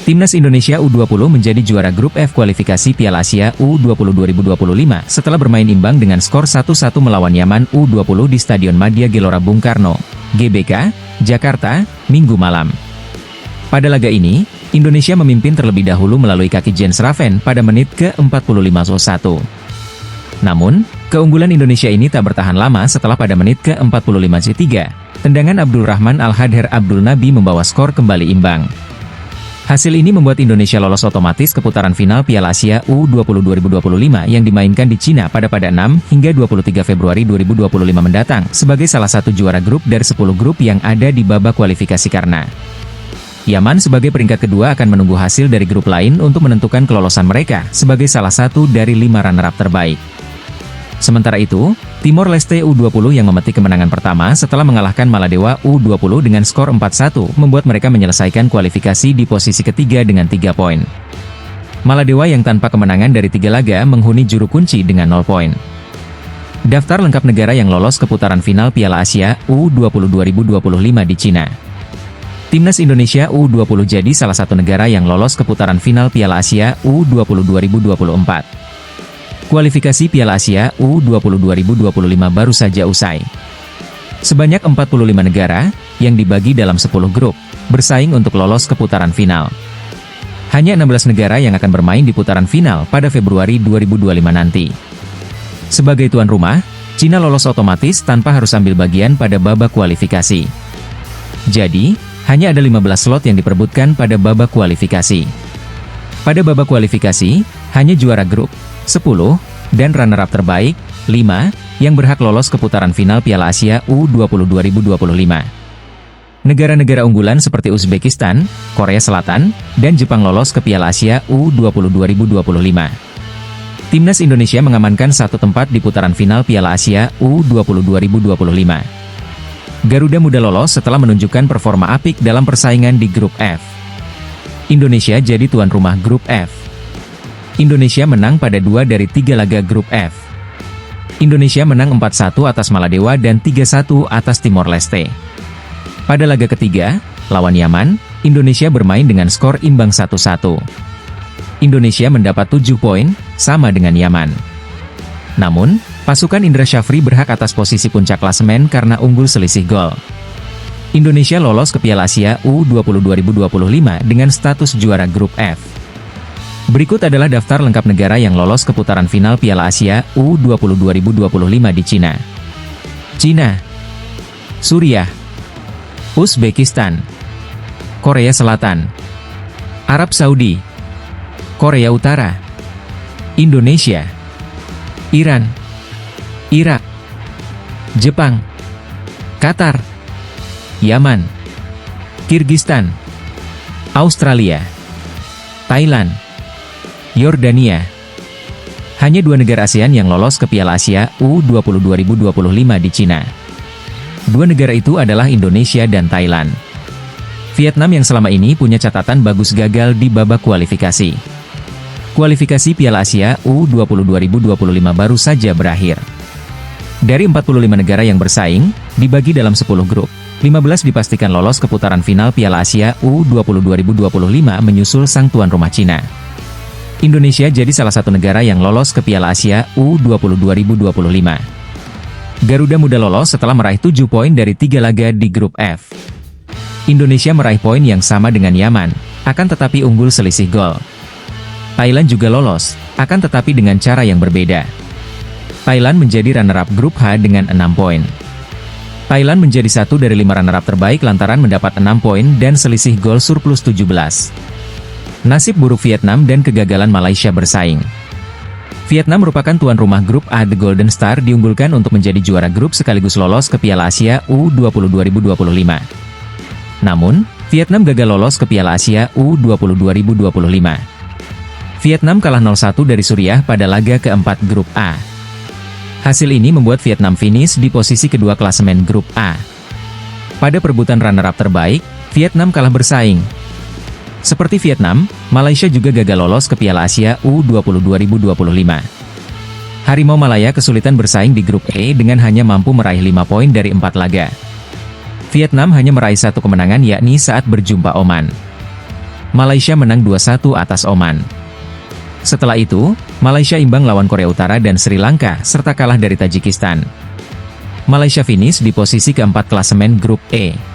Timnas Indonesia U20 menjadi juara grup F kualifikasi Piala Asia U20 2025 setelah bermain imbang dengan skor 1-1 melawan Yaman U20 di Stadion Madia Gelora Bung Karno, GBK, Jakarta, Minggu malam. Pada laga ini, Indonesia memimpin terlebih dahulu melalui kaki Jens Raven pada menit ke-45+1. Namun, keunggulan Indonesia ini tak bertahan lama setelah pada menit ke-45+3, tendangan Abdul Rahman Al-Hadher Abdul Nabi membawa skor kembali imbang. Hasil ini membuat Indonesia lolos otomatis ke putaran final Piala Asia U20 2025 yang dimainkan di Cina pada 6 hingga 23 Februari 2025 mendatang sebagai salah satu juara grup dari 10 grup yang ada di babak kualifikasi karena Yaman sebagai peringkat kedua akan menunggu hasil dari grup lain untuk menentukan kelolosan mereka sebagai salah satu dari 5 runner-up terbaik. Sementara itu, Timor Leste U20 yang memetik kemenangan pertama setelah mengalahkan Maladewa U20 dengan skor 4-1 membuat mereka menyelesaikan kualifikasi di posisi ketiga dengan 3 poin. Maladewa yang tanpa kemenangan dari 3 laga menghuni juru kunci dengan 0 poin. Daftar lengkap negara yang lolos ke putaran final Piala Asia U20 2025 di Cina. Timnas Indonesia U20 jadi salah satu negara yang lolos ke putaran final Piala Asia U20 2024. Kualifikasi Piala Asia U20 2025 baru saja usai. Sebanyak 45 negara, yang dibagi dalam 10 grup, bersaing untuk lolos ke putaran final. Hanya 16 negara yang akan bermain di putaran final pada Februari 2025 nanti. Sebagai tuan rumah, Cina lolos otomatis tanpa harus ambil bagian pada babak kualifikasi. Jadi, hanya ada 15 slot yang diperebutkan pada babak kualifikasi. Pada babak kualifikasi, hanya juara grup 10, dan runner-up terbaik, 5, yang berhak lolos ke putaran final Piala Asia U20 2025. Negara-negara unggulan seperti Uzbekistan, Korea Selatan, dan Jepang lolos ke Piala Asia U20 2025. Timnas Indonesia mengamankan satu tempat di putaran final Piala Asia U20 2025. Garuda Muda lolos setelah menunjukkan performa apik dalam persaingan di grup F. Indonesia jadi tuan rumah grup F. Indonesia menang pada 2 dari 3 laga grup F. Indonesia menang 4-1 atas Maladewa dan 3-1 atas Timor Leste. Pada laga ketiga, lawan Yaman, Indonesia bermain dengan skor imbang 1-1. Indonesia mendapat 7 poin, sama dengan Yaman. Namun, pasukan Indra Syafri berhak atas posisi puncak klasemen karena unggul selisih gol. Indonesia lolos ke Piala Asia U20 2025 dengan status juara grup F. Berikut adalah daftar lengkap negara yang lolos ke putaran final Piala Asia U20 2025 di Cina. Cina, Suriah, Uzbekistan, Korea Selatan, Arab Saudi, Korea Utara, Indonesia, Iran, Irak, Jepang, Qatar, Yaman, Kirgistan, Australia, Thailand, Yordania. Hanya 2 negara ASEAN yang lolos ke Piala Asia U20 2025 di Cina. 2 negara itu adalah Indonesia dan Thailand. Vietnam yang selama ini punya catatan bagus gagal di babak kualifikasi. Kualifikasi Piala Asia U20 2025 baru saja berakhir. Dari 45 negara yang bersaing, dibagi dalam 10 grup, 15 dipastikan lolos ke putaran final Piala Asia U20 2025 menyusul sang tuan rumah Cina. Indonesia jadi salah satu negara yang lolos ke Piala Asia U20 2025. Garuda Muda lolos setelah meraih 7 poin dari 3 laga di grup F. Indonesia meraih poin yang sama dengan Yaman, akan tetapi unggul selisih gol. Thailand juga lolos, akan tetapi dengan cara yang berbeda. Thailand menjadi runner-up grup H dengan 6 poin. Thailand menjadi satu dari 5 runner-up terbaik lantaran mendapat 6 poin dan selisih gol surplus 17. Nasib buruk Vietnam dan kegagalan Malaysia bersaing. Vietnam merupakan tuan rumah grup A. The Golden Star diunggulkan untuk menjadi juara grup sekaligus lolos ke Piala Asia U20 2025. Namun, Vietnam gagal lolos ke Piala Asia U20 2025. Vietnam kalah 0-1 dari Suriah pada laga keempat grup A. Hasil ini membuat Vietnam finish di posisi kedua klasemen grup A. Pada perebutan runner-up terbaik, Vietnam kalah bersaing. Seperti Vietnam, Malaysia juga gagal lolos ke Piala Asia U20 2025. Harimau Malaya kesulitan bersaing di grup E dengan hanya mampu meraih 5 poin dari 4 laga. Vietnam hanya meraih 1 kemenangan yakni saat berjumpa Oman. Malaysia menang 2-1 atas Oman. Setelah itu, Malaysia imbang lawan Korea Utara dan Sri Lanka, serta kalah dari Tajikistan. Malaysia finish di posisi keempat klasemen grup E.